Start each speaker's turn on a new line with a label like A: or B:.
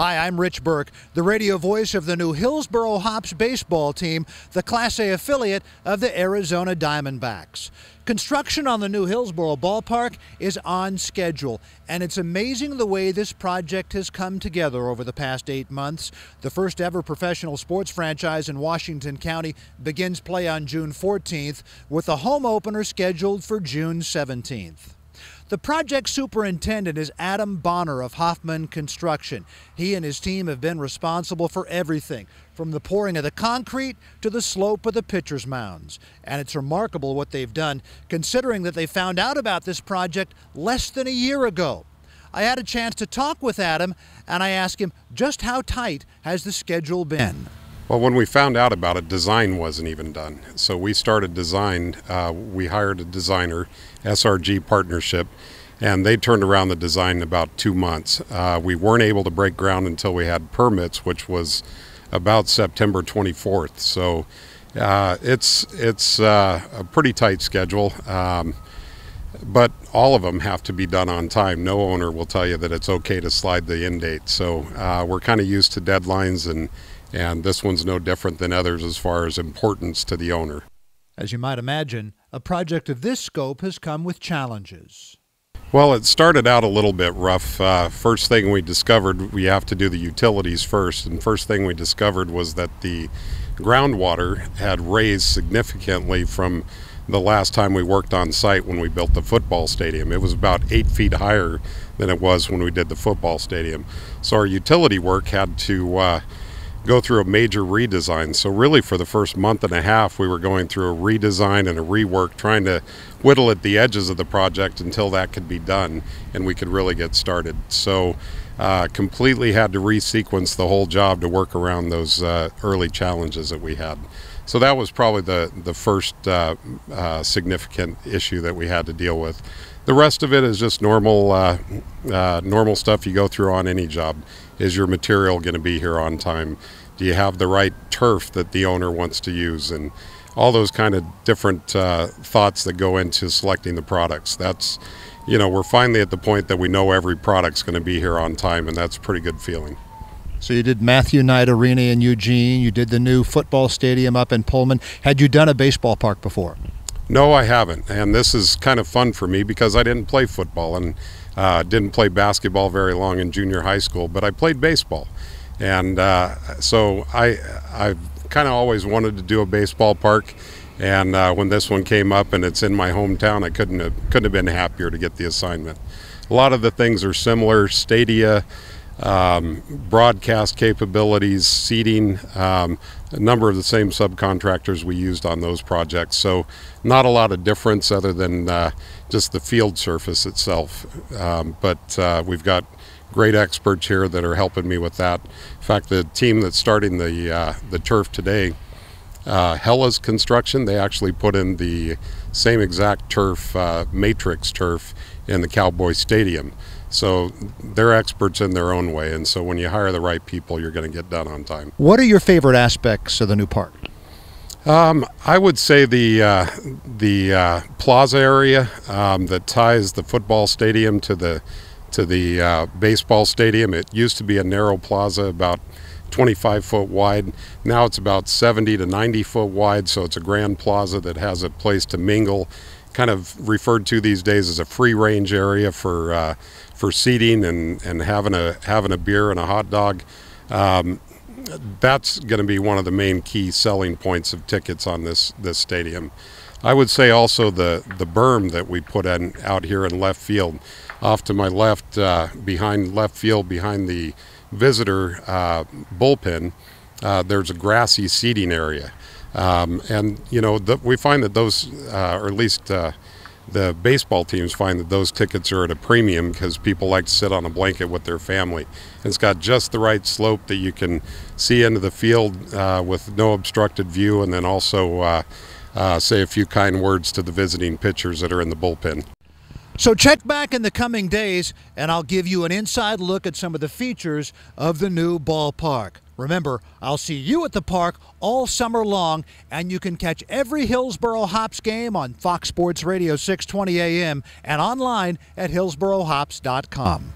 A: Hi, I'm Rich Burke, the radio voice of the new Hillsboro Hops baseball team, the Class A affiliate of the Arizona Diamondbacks. Construction on the new Hillsboro ballpark is on schedule, and it's amazing the way this project has come together over the past 8 months. The first ever professional sports franchise in Washington County begins play on June 14th, with the home opener scheduled for June 17th. The project superintendent is Adam Bonner of Hoffman Construction. He and his team have been responsible for everything, from the pouring of the concrete to the slope of the pitcher's mounds. And it's remarkable what they've done, considering that they found out about this project less than a year ago. I had a chance to talk with Adam, and I asked him just how tight has the schedule been.
B: Well, when we found out about it, design wasn't even done. So we started design. We hired a designer, SRG Partnership, and they turned around the design in about 2 months. We weren't able to break ground until we had permits, which was about September 24th. So it's a pretty tight schedule, but all of them have to be done on time. No owner will tell you that it's okay to slide the end date. So we're kind of used to deadlines, and this one's no different than others as far as importance to the owner.
A: As you might imagine, a project of this scope has come with challenges.
B: Well, it started out a little bit rough. First thing we discovered, we have to do the utilities first, and first thing we discovered was that the groundwater had raised significantly from the last time we worked on site when we built the football stadium. It was about 8 feet higher than it was when we did the football stadium. So our utility work had to go through a major redesign. So really for the first month and a half we were going through a redesign and a rework, trying to whittle at the edges of the project until that could be done and we could really get started. So completely had to resequence the whole job to work around those early challenges that we had. So that was probably the first significant issue that we had to deal with. The rest of it is just normal stuff you go through on any job. Is your material going to be here on time? Do you have the right turf that the owner wants to use? And all those kind of different thoughts that go into selecting the products. That's, we're finally at the point that we know every product's going to be here on time, and that's a pretty good feeling.
A: So you did Matthew Knight Arena in Eugene, you did the new football stadium up in Pullman. Had you done a baseball park before?
B: No, I haven't, and this is kind of fun for me because I didn't play football and didn't play basketball very long in junior high school, but I played baseball. And so I've kind of always wanted to do a baseball park, and when this one came up and it's in my hometown, I couldn't have been happier to get the assignment. A lot of the things are similar: stadia, broadcast capabilities, seating, a number of the same subcontractors we used on those projects. So not a lot of difference other than just the field surface itself. But we've got great experts here that are helping me with that. In fact, the team that's starting the turf today, Hella's Construction, they actually put in the same exact turf, matrix turf, in the Cowboy Stadium. So they're experts in their own way, and so when you hire the right people, you're going to get done on time.
A: What are your favorite aspects of the new park?
B: I would say the plaza area that ties the football stadium to the baseball stadium. It used to be a narrow plaza, about 25 foot wide. Now it's about 70 to 90 foot wide, so it's a grand plaza that has a place to mingle, kind of referred to these days as a free range area for seating and having a beer and a hot dog. That's going to be one of the main key selling points of tickets on this stadium. I would say also the berm that we put in out here in left field. Off to my left, behind left field, behind the visitor bullpen, there's a grassy seating area. And we find that those, or at least the baseball teams find that those tickets are at a premium because people like to sit on a blanket with their family. It's got just the right slope that you can see into the field with no obstructed view, and then also say a few kind words to the visiting pitchers that are in the bullpen.
A: So check back in the coming days, and I'll give you an inside look at some of the features of the new ballpark. Remember, I'll see you at the park all summer long, and you can catch every Hillsboro Hops game on Fox Sports Radio 620 AM and online at hillsborohops.com.